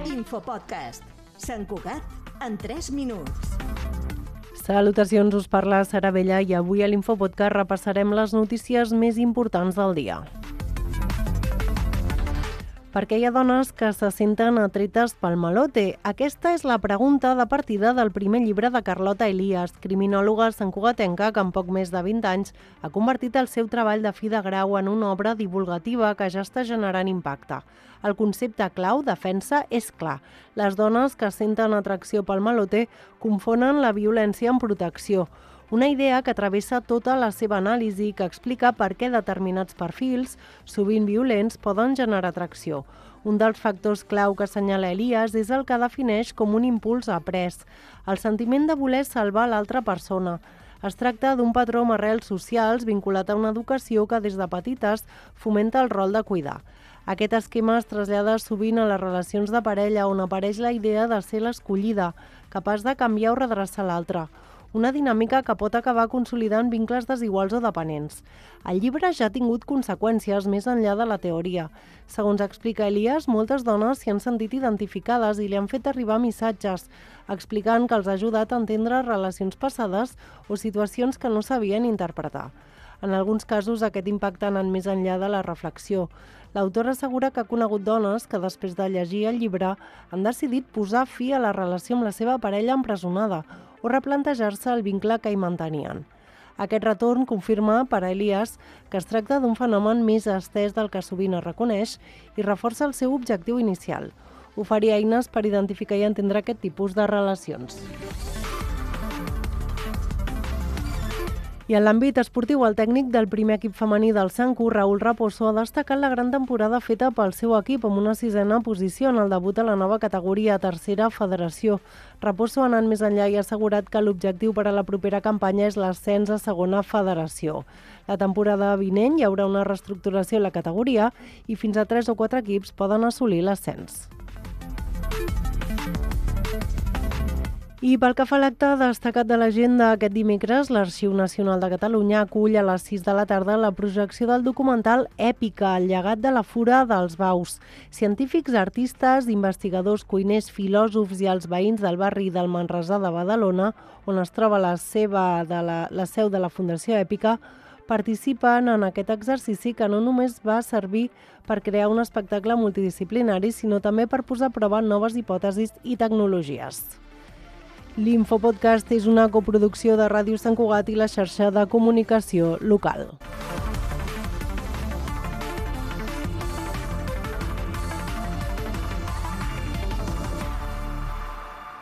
Infopodcast. Sant Cugat en 3 minuts. Salutacions, us parla Sara Vella i avui a l'Infopodcast repassarem les notícies més importants del dia. Per què hi ha dones que se senten atretes pel malote? Aquesta és la pregunta de partida del primer llibre de Carlota Elias, criminòloga santcugatenca que en poc més de 20 anys ha convertit el seu treball de fi de grau en una obra divulgativa que ja està generant impacte. El concepte clau, defensa, és clar. Les dones que senten atracció pel malote confonen la violència amb protecció. Una idea que travessa tota la seva anàlisi i que explica per què determinats perfils, sovint violents, poden generar atracció. Un dels factors clau que assenyala Elias és el que defineix com un impuls après, el sentiment de voler salvar l'altra persona. Es tracta d'un patró amb arrels socials vinculat a una educació que des de petites fomenta el rol de cuidar. Aquest esquema es trasllada sovint a les relacions de parella on apareix la idea de ser l'escollida, capaç de canviar o redreçar l'altre. Una dinàmica que pot acabar consolidant vincles desiguals o dependents. El llibre ja ha tingut conseqüències més enllà de la teoria. Segons explica Elias, moltes dones s'hi han sentit identificades i li han fet arribar missatges, explicant que els ha ajudat a entendre relacions passades o situacions que no sabien interpretar. En alguns casos, aquest impacte ha anat més enllà de la reflexió. L'autora assegura que ha conegut dones que, després de llegir el llibre, han decidit posar fi a la relació amb la seva parella empresonada o replantejar-se el vincle que hi mantenien. Aquest retorn confirma per a Elias que es tracta d'un fenomen més estès del que sovint es reconeix i reforça el seu objectiu inicial, oferir eines per identificar i entendre aquest tipus de relacions. I en l'àmbit esportiu, el tècnic del primer equip femení del Sancu, Raúl Raposo, ha destacat la gran temporada feta pel seu equip amb una 6a posició en el debut a la nova categoria, tercera federació. Raposo ha anat més enllà i ha assegurat que l'objectiu per a la propera campanya és l'ascens a segona federació. La temporada vinent hi haurà una reestructuració a la categoria i fins a 3 o 4 equips poden assolir l'ascens. I pel que fa a l'acte destacat de l'agenda, aquest dimecres l'Arxiu Nacional de Catalunya acull a les 6 de la tarda la projecció del documental Èpica, el llegat de la Fura dels Baus. Científics, artistes, investigadors, cuiners, filòsofs i els veïns del barri del Manresà de Badalona, on es troba la seu de la Fundació Èpica, participen en aquest exercici que no només va servir per crear un espectacle multidisciplinari, sinó també per posar a prova noves hipòtesis i tecnologies. L'Infopodcast és una coproducció de Ràdio Sant Cugat i la xarxa de comunicació local.